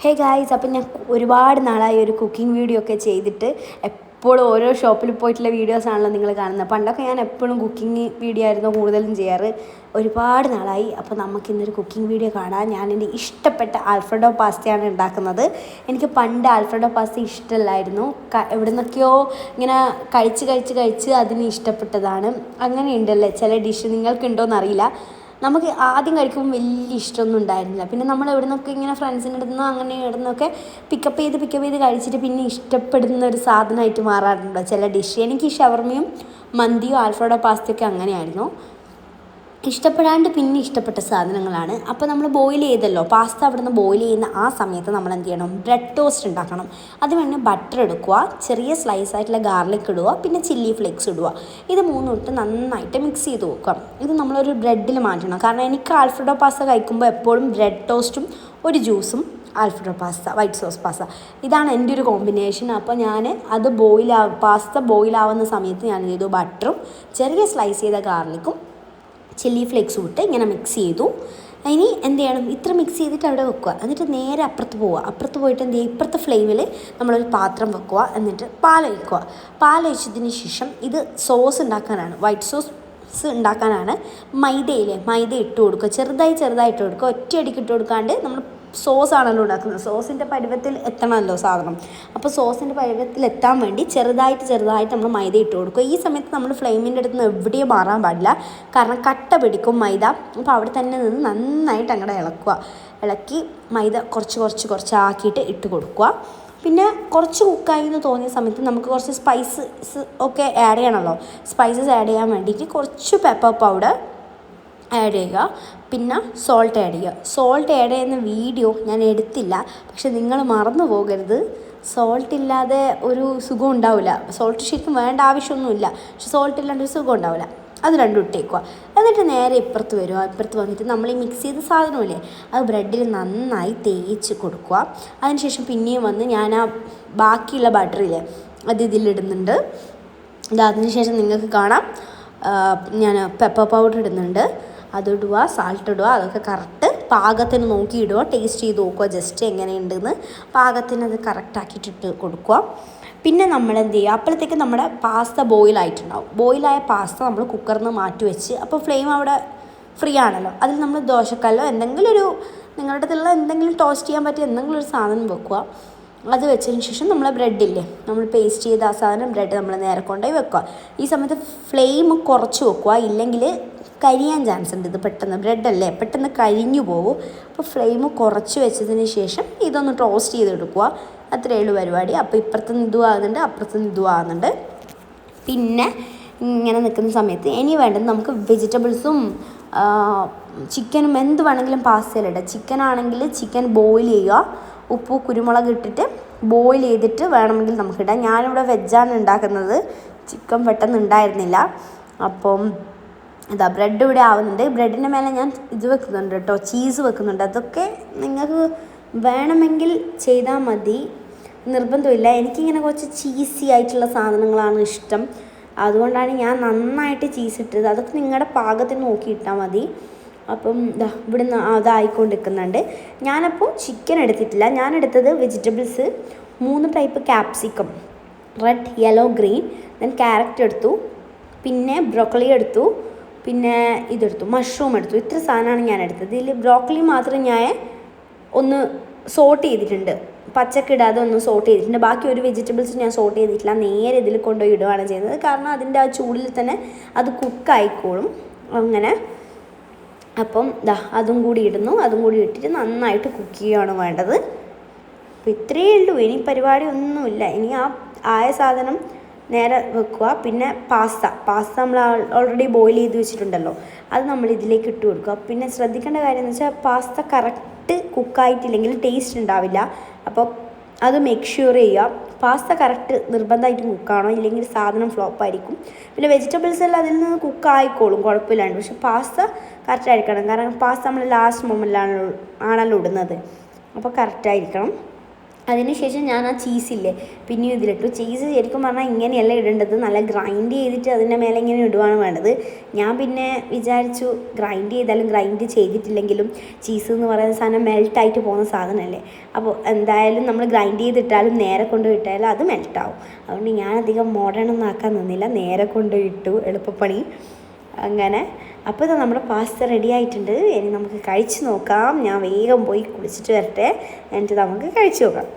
Hey guys, അപ്പം ഞാൻ ഒരുപാട് നാളായി ഒരു കുക്കിംഗ് വീഡിയോ ഒക്കെ ചെയ്തിട്ട്. എപ്പോഴും ഓരോ ഷോപ്പിൽ പോയിട്ടുള്ള വീഡിയോസാണല്ലോ നിങ്ങൾ കാണുന്നത്. പണ്ടൊക്കെ ഞാൻ എപ്പോഴും കുക്കിംഗ് വീഡിയോ ആയിരുന്നു കൂടുതലും ചെയ്യാറ്. ഒരുപാട് നാളായി. അപ്പോൾ നമുക്കിന്നൊരു കുക്കിംഗ് വീഡിയോ കാണാം. ഞാൻ എൻ്റെ ഇഷ്ടപ്പെട്ട ആൽഫ്രെഡോ പാസ്തയാണ് ഉണ്ടാക്കുന്നത്. എനിക്ക് പണ്ട് ആൽഫ്രെഡോ പാസ്ത ഇഷ്ടമല്ലായിരുന്നു. എവിടെ നിന്നൊക്കെയോ ഇങ്ങനെ കഴിച്ച് അതിന് ഇഷ്ടപ്പെട്ടതാണ്. അങ്ങനെയുണ്ടല്ലേ ചില ഡിഷ്, നിങ്ങൾക്കുണ്ടോയെന്നറിയില്ല. നമുക്ക് ആദ്യം കഴിക്കുമ്പോൾ വലിയ ഇഷ്ടമൊന്നും ഉണ്ടായിരുന്നില്ല. പിന്നെ നമ്മൾ എവിടെ നിന്നൊക്കെ ഇങ്ങനെ ഫ്രണ്ട്സിൻ്റെ അടുത്ത് നിന്നോ അങ്ങനെ എവിടെ നിന്നൊക്കെ പിക്കപ്പ് ചെയ്ത് കഴിച്ചിട്ട് പിന്നെ ഇഷ്ടപ്പെടുന്ന ഒരു സാധനമായിട്ട് മാറാറുണ്ടോ ചില ഡിഷ്. എനിക്ക് ഷവർമയും മന്തിയും ആൽഫ്രെഡോ പാസ്തയൊക്കെ അങ്ങനെയായിരുന്നു. ഇഷ്ടപ്പെടാണ്ട് പിന്നെ ഇഷ്ടപ്പെട്ട സാധനങ്ങളാണ്. അപ്പോൾ നമ്മൾ ബോയിൽ ചെയ്തല്ലോ പാസ്ത, അവിടെ നിന്ന് ബോയിൽ ചെയ്യുന്ന ആ സമയത്ത് നമ്മൾ എന്ത് ചെയ്യണം, ബ്രെഡ് ടോസ്റ്റ് ഉണ്ടാക്കണം. അതിന് വേണ്ടി ബട്ടർ എടുക്കുക, ചെറിയ സ്ലൈസ് ആയിട്ടുള്ള ഗാർലിക് ഇടുക, പിന്നെ ചില്ലി ഫ്ലേക്സ് ഇടുക. ഇത് മൂന്നും ഇട്ട് നന്നായിട്ട് മിക്സ് ചെയ്ത് വെക്കുക. ഇത് നമ്മളൊരു ബ്രെഡിൽ മാറ്റണം. കാരണം എനിക്ക് ആൽഫ്രെഡോ പാസ്ത കഴിക്കുമ്പോൾ എപ്പോഴും ബ്രെഡ് ടോസ്റ്റും ഒരു ജ്യൂസും Alfredo pasta, white sauce pasta, ഇതാണ് എൻ്റെ ഒരു കോമ്പിനേഷൻ. അപ്പോൾ ഞാൻ അത് പാസ്ത ബോയിലാവുന്ന സമയത്ത് ഞാൻ ചെയ്തു ബട്ടറും ചെറിയ സ്ലൈസ് ചെയ്ത ഗാർലിക്കും ചില്ലി ഫ്ലേക്സും ഇട്ട് ഇങ്ങനെ മിക്സ് ചെയ്തു. ഇനി എന്ത് ചെയ്യണം, ഇത്ര മിക്സ് ചെയ്തിട്ട് അവിടെ വെക്കുക. എന്നിട്ട് നേരെ അപ്പുറത്ത് പോയിട്ട് എന്ത് ചെയ്യുക, ഇപ്പുറത്തെ ഫ്ലെയിമിൽ നമ്മളൊരു പാത്രം വെക്കുക. എന്നിട്ട് പാലൊഴിച്ചതിന് ശേഷം ഇത് സോസ് ഉണ്ടാക്കാനാണ്, വൈറ്റ് സോസ് ഉണ്ടാക്കാനാണ്. മൈദ ഇട്ട് കൊടുക്കുക, ചെറുതായിട്ട് കൊടുക്കുക. ഒറ്റയടിക്ക് ഇട്ട് കൊടുക്കാണ്ട് നമ്മൾ സോസാണല്ലോ ഉണ്ടാക്കുന്നത്. സോസിൻ്റെ പരുവത്തിൽ എത്തണമല്ലോ സാധനം. അപ്പോൾ സോസിൻ്റെ പരുവത്തിൽ എത്താൻ വേണ്ടി ചെറുതായിട്ട് നമ്മൾ മൈദ ഇട്ട് കൊടുക്കുക. ഈ സമയത്ത് നമ്മൾ ഫ്ലെയിമിൻ്റെ അടുത്ത് നിന്ന് എവിടെയും മാറാൻ പാടില്ല, കാരണം കട്ട പിടിക്കും മൈദ. അപ്പോൾ അവിടെ തന്നെ നിന്ന് നന്നായിട്ട് അങ്ങോട്ട് ഇളക്കി മൈദ കുറച്ചാക്കിയിട്ട് ഇട്ട് കൊടുക്കുക. പിന്നെ കുറച്ച് കുക്കായി എന്ന് തോന്നിയ സമയത്ത് നമുക്ക് കുറച്ച് സ്പൈസസ് ഒക്കെ ആഡ് ചെയ്യണമല്ലോ. സ്പൈസസ് ആഡ് ചെയ്യാൻ വേണ്ടിയിട്ട് കുറച്ച് പെപ്പർ പൗഡർ ആഡ് ചെയ്യുക, പിന്നെ സോൾട്ട് ആഡ് ചെയ്യുന്ന വീഡിയോ ഞാൻ എടുത്തില്ല. പക്ഷെ നിങ്ങൾ മറന്നു പോകരുത്, സോൾട്ട് ഇല്ലാതെ ഒരു സുഖം ഉണ്ടാവില്ല. സോൾട്ട് ശരിക്കും വേണ്ട ആവശ്യമൊന്നുമില്ല, പക്ഷെ സോൾട്ട് ഇല്ലാണ്ട് ഒരു സുഖം ഉണ്ടാവില്ല. അത് രണ്ടും ഇട്ടേക്കുക. എന്നിട്ട് നേരെ ഇപ്പുറത്ത് വന്നിട്ട് നമ്മൾ ഈ മിക്സ് ചെയ്ത സാധനമില്ലേ, അത് ബ്രെഡിൽ നന്നായി തേച്ച് കൊടുക്കുക. അതിനുശേഷം പിന്നെയും വന്ന് ഞാൻ ആ ബാക്കിയുള്ള ബട്ടറില്ലേ അത് ഇതിലിടുന്നുണ്ട്. അതിനുശേഷം നിങ്ങൾക്ക് കാണാം ഞാൻ പെപ്പർ പൗഡർ ഇടുന്നുണ്ട്, അതിടുക, സാൾട്ട് ഇടുക. അതൊക്കെ കറക്റ്റ് പാകത്തിന് നോക്കി ഇടുക, ടേസ്റ്റ് ചെയ്ത് നോക്കുക ജസ്റ്റ് എങ്ങനെയുണ്ടെന്ന്. പാകത്തിന് അത് കറക്റ്റാക്കിയിട്ടിട്ട് കൊടുക്കുക. പിന്നെ നമ്മൾ എന്ത് ചെയ്യുക, അപ്പോഴത്തേക്ക് നമ്മുടെ പാസ്ത ബോയിലായിട്ടുണ്ടാവും. ബോയിലായ പാസ്ത നമ്മൾ കുക്കറിൽ നിന്ന് മാറ്റി വെച്ച്, അപ്പോൾ ഫ്ലെയിം അവിടെ ഫ്രീ ആണല്ലോ. അതിൽ നമ്മൾ ദോശക്കല്ലോ നിങ്ങളുടെ അടുത്തുള്ള എന്തെങ്കിലും ടോസ്റ്റ് ചെയ്യാൻ പറ്റിയ എന്തെങ്കിലും ഒരു സാധനം വെക്കുക. അത് വെച്ചതിന് ശേഷം നമ്മൾ ബ്രെഡില്ലേ, നമ്മൾ പേസ്റ്റ് ചെയ്ത ആ സാധനം ബ്രെഡ് നമ്മൾ നേരെ കൊണ്ടുപോയി വെക്കുക. ഈ സമയത്ത് ഫ്ലെയിം കുറച്ച് വെക്കുക, ഇല്ലെങ്കിൽ കരിയാൻ ചാൻസ് ഉണ്ട്. ഇത് ബ്രെഡല്ലേ പെട്ടെന്ന് കരിഞ്ഞു പോകും. അപ്പോൾ ഫ്ലെയിം കുറച്ച് വെച്ചതിന് ശേഷം ഇതൊന്ന് ടോസ്റ്റ് ചെയ്തെടുക്കുക. അത്രയേ ഉള്ളൂ പരിപാടി. അപ്പോൾ ഇപ്പുറത്തുനിന്ന് ഇതും ആകുന്നുണ്ട്, അപ്പുറത്തുനിന്ന് ഇതും ആകുന്നുണ്ട്. പിന്നെ ഇങ്ങനെ നിൽക്കുന്ന സമയത്ത് ഇനി വേണ്ടത് നമുക്ക് വെജിറ്റബിൾസും ചിക്കനും എന്ത് വേണമെങ്കിലും പാസ്തയിലിടാം. ചിക്കൻ ആണെങ്കിൽ ചിക്കൻ ബോയിൽ ചെയ്യുക, ഉപ്പ് കുരുമുളക് ഇട്ടിട്ട് ബോയിൽ ചെയ്തിട്ട് വേണമെങ്കിൽ നമുക്കിടാം. ഞാനിവിടെ വെജാണ് ഉണ്ടാക്കുന്നത്, ചിക്കൻ പെട്ടെന്ന് ഉണ്ടായിരുന്നില്ല. അപ്പം ബ്രെഡ് ഇവിടെ ആവുന്നുണ്ട്. ബ്രെഡിൻ്റെ മേലെ ഞാൻ ഇത് വെക്കുന്നുണ്ട് കേട്ടോ, ചീസ് വെക്കുന്നുണ്ട്. അതൊക്കെ നിങ്ങൾക്ക് വേണമെങ്കിൽ ചെയ്താൽ മതി, നിർബന്ധമില്ല. എനിക്കിങ്ങനെ കുറച്ച് ചീസി ആയിട്ടുള്ള സാധനങ്ങളാണ് ഇഷ്ടം, അതുകൊണ്ടാണ് ഞാൻ നന്നായിട്ട് ചീസ് ഇട്ടത്. അതൊക്കെ നിങ്ങളുടെ പാകത്തിന് നോക്കിയിട്ടാൽ മതി. അപ്പം ഇവിടുന്ന് അതായിക്കൊണ്ടിരിക്കുന്നുണ്ട്. ഞാനപ്പോൾ ചിക്കൻ എടുത്തിട്ടില്ല, ഞാനെടുത്തത് vegetables 3 type capsicum, red, yellow, green. Then carrot എടുത്തു, പിന്നെ ബ്രോക്കോളി എടുത്തു, പിന്നെ ഇതെടുത്തു, മഷ്റൂം എടുത്തു. ഇത്ര സാധനമാണ് ഞാൻ എടുത്തത്. ഇതിൽ ബ്രോക്കോളി മാത്രം ഞാൻ ഒന്ന് സോട്ട് ചെയ്തിട്ടുണ്ട്, പച്ചക്കിടാതെ ഒന്ന് സോട്ട് ചെയ്തിട്ടുണ്ട്. ബാക്കി ഒരു വെജിറ്റബിൾസ് ഞാൻ സോട്ട് ചെയ്തിട്ടില്ല, നേരെ ഇതിൽ കൊണ്ടുപോയി ഇടുകയാണ് ചെയ്യുന്നത്. കാരണം അതിൻ്റെ ആ ചൂടിൽ തന്നെ അത് കുക്കായിക്കോളും അങ്ങനെ. അപ്പം അതും കൂടി ഇട്ടിട്ട് നന്നായിട്ട് കുക്ക് ചെയ്യുകയാണ് വേണ്ടത്. അപ്പോൾ ഇത്രയേ ഉള്ളൂ, ഇനി പരിപാടി ഒന്നുമില്ല. ഇനി ആയ സാധനം നേരെ വെക്കുക. പിന്നെ പാസ്ത നമ്മൾ ഓൾറെഡി ബോയിൽ ചെയ്ത് വെച്ചിട്ടുണ്ടല്ലോ, അത് നമ്മൾ ഇതിലേക്ക് ഇട്ട് കൊടുക്കുക. പിന്നെ ശ്രദ്ധിക്കേണ്ട കാര്യം എന്ന് വെച്ചാൽ പാസ്ത കറക്റ്റ് കുക്കായിട്ടില്ലെങ്കിൽ ടേസ്റ്റ് ഉണ്ടാവില്ല. അപ്പോൾ അത് മേക്ക് ഷ്യൂർ ചെയ്യുക. പാസ്ത കറക്റ്റ് നിർബന്ധമായിട്ട് കുക്കാണോ, ഇല്ലെങ്കിൽ സാധനം ഫ്ലോപ്പായിരിക്കും. പിന്നെ വെജിറ്റബിൾസ് എല്ലാം അതിൽ നിന്ന് കുക്കായിക്കോളും കുഴപ്പമില്ലാണ്ട്, പക്ഷെ പാസ്ത കറക്റ്റ് ആയിരിക്കണം. കാരണം പാസ്ത നമ്മൾ ലാസ്റ്റ് മൊമെൻറ്റിലാണല്ലോ ഇടുന്നത്, അപ്പോൾ കറക്റ്റായിരിക്കണം. അതിനുശേഷം ഞാൻ ആ ചീസില്ലേ പിന്നെയും ഇതിലിട്ടു. ചീസ് ശരിക്കും പറഞ്ഞാൽ ഇങ്ങനെയല്ല ഇടേണ്ടത്, നല്ല ഗ്രൈൻഡ് ചെയ്തിട്ട് അതിൻ്റെ മേലെ ഇങ്ങനെ ഇടുവാണ് വേണ്ടത്. ഞാൻ പിന്നെ വിചാരിച്ചു ഗ്രൈൻഡ് ചെയ്താലും ഗ്രൈൻഡ് ചെയ്തിട്ടില്ലെങ്കിലും ചീസ് എന്ന് പറയുന്ന സാധനം മെൽട്ടായിട്ട് പോകുന്ന സാധനമല്ലേ, അപ്പോൾ എന്തായാലും നമ്മൾ ഗ്രൈൻഡ് ചെയ്തിട്ടാലും നേരെ കൊണ്ട് ഇട്ടാലും അത് മെൽട്ടാവും. അതുകൊണ്ട് ഞാൻ അധികം മോഡേൺ ഒന്നും ആക്കാൻ നിന്നില്ല, നേരെ കൊണ്ട് ഇട്ടു, എളുപ്പപ്പണി. അങ്ങനെ അപ്പോൾ ഇത് നമ്മുടെ പാസ്ത റെഡി ആയിട്ടുണ്ട്. ഇനി നമുക്ക് കഴിച്ച് നോക്കാം. ഞാൻ വേഗം പോയി കുളിച്ചിട്ട് വരട്ടെ, എന്നിട്ട് നമുക്ക് കഴിച്ച് നോക്കാം.